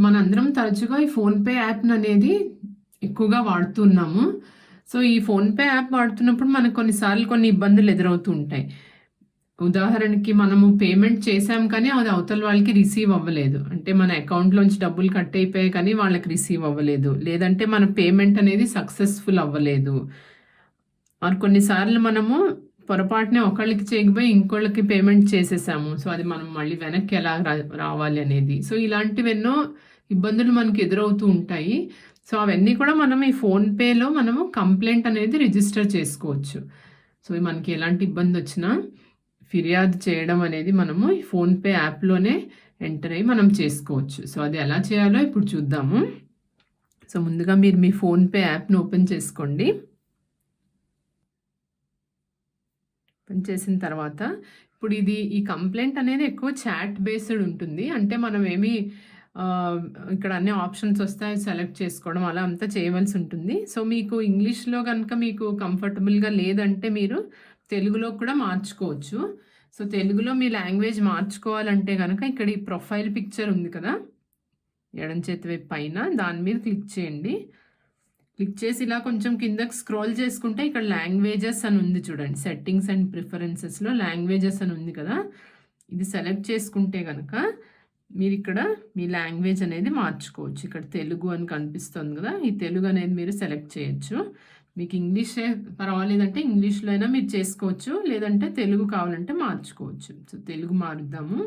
ఇప్పుడు మనందరం తరచుగా ఈ ఫోన్‌పే యాప్‌ననేది ఎక్కువగా వాడుతున్నాము. సో, ఈ ఫోన్‌పే యాప్ వాడుతున్నప్పుడు మనకు కొన్నిసార్లు కొన్ని ఇబ్బందులు ఎదురవుతూ ఉంటాయి. ఉదాహరణకి మనము పేమెంట్ చేశాం కానీ అది అవతల వాళ్ళకి రిసీవ్ అవ్వలేదు. అంటే మన అకౌంట్‌లోంచి డబ్బులు కట్ అయిపోయాయి కానీ వాళ్ళకి రిసీవ్ అవ్వలేదు. లేదంటే మన పేమెంట్ అనేది సక్సెస్‌ఫుల్ అవ్వలేదు. మరి కొన్నిసార్లు మనము పొరపాటున ఒకళ్ళకి చేయకపోయి ఇంకోళ్ళకి పేమెంట్ చేసేసాము. సో, అది మనం మళ్ళీ వెనక్కి ఎలా రావాలి అనేది. సో, ఇలాంటివెన్నో ఇబ్బందులు మనకి ఎదురవుతూ ఉంటాయి. సో, అవన్నీ కూడా మనం ఈ ఫోన్‌పేలో మనము కంప్లెయింట్ అనేది రిజిస్టర్ చేసుకోవచ్చు. సో, మనకి ఎలాంటి ఇబ్బందొచ్చినా ఫిర్యాదు చేయడం అనేది మనము ఈ ఫోన్‌పే యాప్‌లోనే ఎంటర్ అయ్యి మనం చేసుకోవచ్చు. సో, అది ఎలా చేయాలో ఇప్పుడు చూద్దాము. సో, ముందుగా మీరు మీ ఫోన్‌పే యాప్‌ని ఓపెన్ చేసుకోండి. ఓపెన్ చేసిన తర్వాత ఇప్పుడు ఈ కంప్లెయింట్ అనేది ఎక్కువ చాట్ బేస్డ్ ఉంటుంది. అంటే మనం ఏమి ఇక్కడ అన్ని ఆప్షన్స్ వస్తాయి సెలెక్ట్ చేసుకోవడం అలా అంతా చేయవలసి ఉంటుంది. సో, మీకు ఇంగ్లీష్‌లో గనుక మీకు కంఫర్టబుల్‌గా లేదంటే మీరు తెలుగులో కూడా మార్చుకోవచ్చు. సో, తెలుగులో మీ లాంగ్వేజ్ మార్చుకోవాలంటే గనక ఇక్కడ ఈ ప్రొఫైల్ పిక్చర్ ఉంది కదా! ఎడమ చేతి వైపు పైన దాని మీద క్లిక్ చేయండి. క్లిక్ చేసి ఇలా కొంచెం కిందకి స్క్రోల్ చేసుకుంటే ఇక్కడ లాంగ్వేజెస్ అని ఉంది చూడండి. సెట్టింగ్స్ అండ్ ప్రిఫరెన్సెస్‌లో లాంగ్వేజెస్ అని ఉంది కదా! ఇది సెలెక్ట్ చేసుకుంటే గనక మీరు ఇక్కడ మీ లాంగ్వేజ్ అనేది మార్చుకోవచ్చు. ఇక్కడ తెలుగు అని కనిపిస్తుంది కదా! ఈ తెలుగు అనేది మీరు సెలెక్ట్ చేయొచ్చు. మీకు ఇంగ్లీషే పర్వాలేదంటే ఇంగ్లీష్‌లో అయినా మీరు చేసుకోవచ్చు. లేదంటే తెలుగు కావాలంటే మార్చుకోవచ్చు. సో, తెలుగు మారుద్దాము.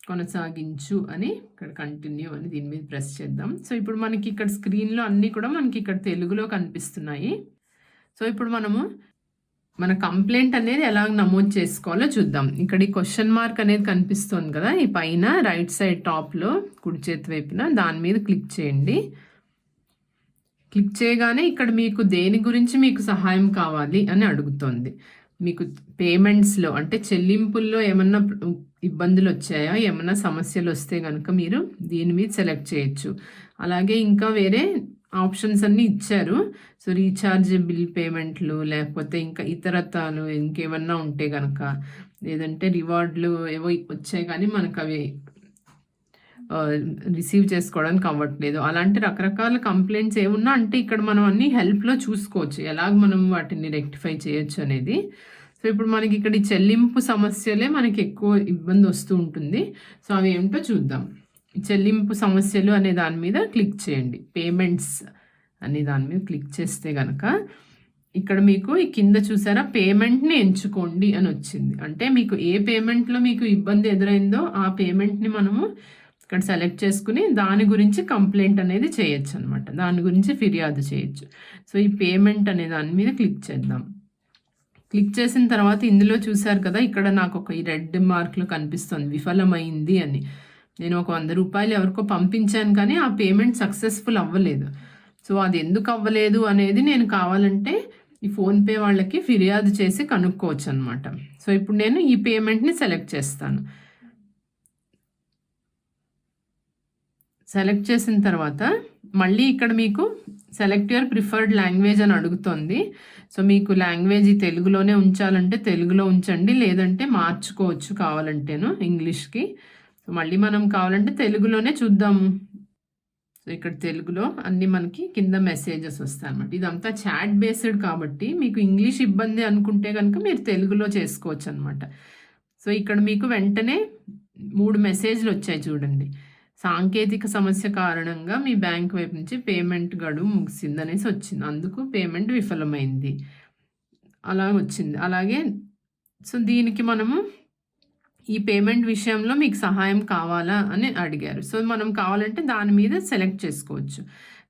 కొనసాగించు అని ఇక్కడ కంటిన్యూ అని దీని మీద ప్రెస్ చేద్దాం. సో, ఇప్పుడు మనకి ఇక్కడ స్క్రీన్‌లో అన్నీ కూడా మనకి ఇక్కడ తెలుగులో కనిపిస్తున్నాయి. సో, ఇప్పుడు మనము మన కంప్లెయింట్ అనేది ఎలా నమోదు చేసుకోవాలో చూద్దాం. ఇక్కడ ఈ క్వెషన్ మార్క్ అనేది కనిపిస్తుంది కదా! ఈ పైన రైట్ సైడ్ టాప్‌లో కుడి చేతి వైపున దాని మీద క్లిక్ చేయండి. క్లిక్ చేయగానే ఇక్కడ మీకు దేని గురించి మీకు సహాయం కావాలి అని అడుగుతోంది. మీకు పేమెంట్స్‌లో అంటే చెల్లింపుల్లో ఏమన్నా ఇబ్బందులు వచ్చాయా? ఏమన్నా సమస్యలు వస్తే గనుక మీరు దీని మీద సెలెక్ట్ చేయొచ్చు. అలాగే ఇంకా వేరే ఆప్షన్స్ అన్నీ ఇచ్చారు. సో, రీఛార్జ్ బిల్ పేమెంట్లు లేకపోతే ఇంకా ఇతరత్రాలు ఇంకేమన్నా ఉంటే గనక లేదంటే రివార్డ్‌లు ఏవో వచ్చాయి కానీ మనకవి రిసీవ్ చేసుకోవడానికి అవ్వట్లేదు. అలాంటి రకరకాల కంప్లెయింట్స్ ఏమున్నా అంటే ఇక్కడ మనం అన్నీ హెల్ప్‌లో చూసుకోవచ్చు. ఎలాగ మనం వాటిని రెక్టిఫై చేయొచ్చు అనేది. సో, ఇప్పుడు మనకి ఇక్కడ ఈ చెల్లింపు సమస్యలే మనకి ఎక్కువ ఇబ్బంది వస్తూ ఉంటుంది. సో, అవి ఏమిటో చూద్దాం. చెల్లింపు సమస్యలు అనే దాని మీద క్లిక్ చేయండి. పేమెంట్స్ అనే దాని మీద క్లిక్ చేస్తే గనక ఇక్కడ మీకు ఈ కింద చూసారా పేమెంట్‌ని ఎంచుకోండి అని వచ్చింది. అంటే మీకు ఏ పేమెంట్‌లో మీకు ఇబ్బంది ఎదురైందో ఆ పేమెంట్‌ని మనము ఇక్కడ సెలెక్ట్ చేసుకుని దాని గురించి కంప్లెయింట్ అనేది చేయొచ్చు అనమాట. దాని గురించి ఫిర్యాదు చేయొచ్చు. సో, ఈ పేమెంట్ అనే దాని మీద క్లిక్ చేద్దాం. క్లిక్ చేసిన తర్వాత ఇందులో చూసారు కదా! ఇక్కడ నాకు ఒక ఈ రెడ్ మార్క్‌లో కనిపిస్తుంది విఫలమైంది అని. నేను ఒక ₹100 ఎవరికో పంపించాను కానీ ఆ పేమెంట్ సక్సెస్‌ఫుల్ అవ్వలేదు. సో, అది ఎందుకు అవ్వలేదు అనేది నేను కావాలంటే ఈ ఫోన్‌పే వాళ్ళకి ఫిర్యాదు చేసి కనుక్కోవచ్చు అనమాట. సో, ఇప్పుడు నేను ఈ పేమెంట్‌ని సెలెక్ట్ చేస్తాను. సెలెక్ట్ చేసిన తర్వాత మళ్ళీ ఇక్కడ మీకు సెలెక్ట్ యువర్ ప్రిఫర్డ్ లాంగ్వేజ్ అని అడుగుతుంది. సో, మీకు లాంగ్వేజ్ తెలుగులోనే ఉంచాలంటే తెలుగులో ఉంచండి. లేదంటే మార్చుకోవచ్చు కావాలంటేను ఇంగ్లీష్‌కి. సో, మళ్ళీ మనం కావాలంటే తెలుగులోనే చూద్దాము. సో, ఇక్కడ తెలుగులో అన్నీ మనకి కింద మెసేజెస్ వస్తాయన్నమాట. ఇదంతా చాట్ బేస్డ్ కాబట్టి మీకు ఇంగ్లీష్ ఇబ్బంది అనుకుంటే కనుక మీరు తెలుగులో చేసుకోవచ్చు అనమాట. సో, ఇక్కడ మీకు వెంటనే 3 మెసేజ్‌లు వచ్చాయి చూడండి. సాంకేతిక సమస్య కారణంగా మీ బ్యాంక్ వైపు నుంచి పేమెంట్ గడువు ముగిసిందనేసి వచ్చింది. అందుకు పేమెంట్ విఫలమైంది. అలా వచ్చింది. అలాగే సో, దీనికి మనము ఈ పేమెంట్ విషయంలో మీకు సహాయం కావాలా అని అడిగారు. సో, మనం కావాలంటే దాని మీద సెలెక్ట్ చేసుకోవచ్చు.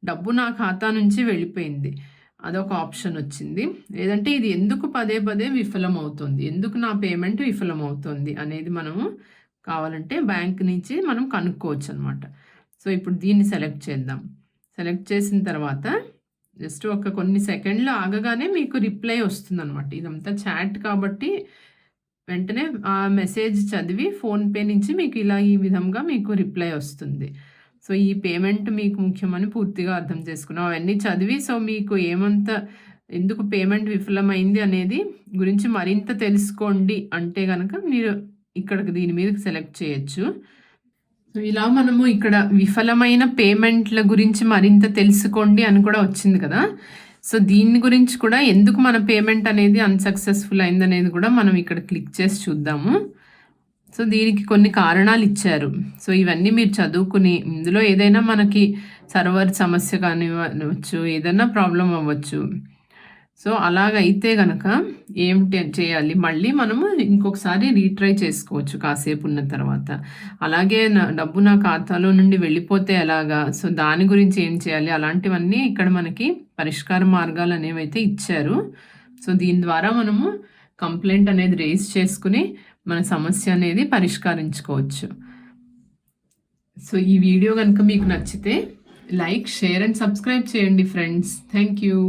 డబ్బు నా ఖాతా నుంచి వెళ్ళిపోయింది. అదొక ఆప్షన్ వచ్చింది. లేదంటే ఇది ఎందుకు పదే పదే విఫలమవుతుంది? ఎందుకు నా పేమెంట్ విఫలమవుతుంది అనేది మనము కావాలంటే బ్యాంక్ నుంచి మనం కనుక్కోవచ్చు అనమాట. సో, ఇప్పుడు దీన్ని సెలెక్ట్ చేద్దాం. సెలెక్ట్ చేసిన తర్వాత జస్ట్ ఒక కొన్ని సెకండ్లు ఆగగానే మీకు రిప్లై వస్తుందనమాట. ఇదంతా చాట్ కాబట్టి వెంటనే ఆ మెసేజ్ చదివి ఫోన్‌పే నుంచి మీకు ఇలా ఈ విధంగా మీకు రిప్లై వస్తుంది. సో, ఈ పేమెంట్ మీకు ముఖ్యమని పూర్తిగా అర్థం చేసుకున్నాం. అవన్నీ చదివి సో, మీకు ఎందుకు పేమెంట్ విఫలమైంది అనేది గురించి మరింత తెలుసుకోండి అంటే గనక మీరు ఇక్కడికి దీని మీదకి సెలెక్ట్ చేయొచ్చు. సో, ఇలా మనము ఇక్కడ విఫలమైన పేమెంట్‌ల గురించి మరింత తెలుసుకోండి అని కూడా వచ్చింది కదా! సో, దీని గురించి కూడా ఎందుకు మన పేమెంట్ అనేది అన్‌సక్సెస్‌ఫుల్ అయిందనేది కూడా మనం ఇక్కడ క్లిక్ చేసి చూద్దాము. సో, దీనికి కొన్ని కారణాలు ఇచ్చారు. సో, ఇవన్నీ మీరు చదువుకుని ఇందులో ఏదైనా మనకి సర్వర్ సమస్య కానివ్వచ్చు, ఏదన్నా ప్రాబ్లమ్ అవ్వచ్చు. సో, అలాగైతే గనక ఏమిటి చేయాలి? మళ్ళీ మనము ఇంకొకసారి రీట్రై చేసుకోవచ్చు కాసేపు ఉన్న తర్వాత. అలాగే డబ్బు నా ఖాతాలో నుండి వెళ్ళిపోతే ఎలాగా? సో, దాని గురించి ఏం చేయాలి? అలాంటివన్నీ ఇక్కడ మనకి పరిష్కార మార్గాలనేవైతే ఇచ్చారు. సో, దీని ద్వారా మనము కంప్లెయింట్ అనేది రైజ్ చేసుకుని మన సమస్య అనేది పరిష్కరించుకోవచ్చు. సో, ఈ వీడియో గనుక మీకు నచ్చితే లైక్, షేర్ అండ్ సబ్స్క్రైబ్ చేయండి ఫ్రెండ్స్. Thank you.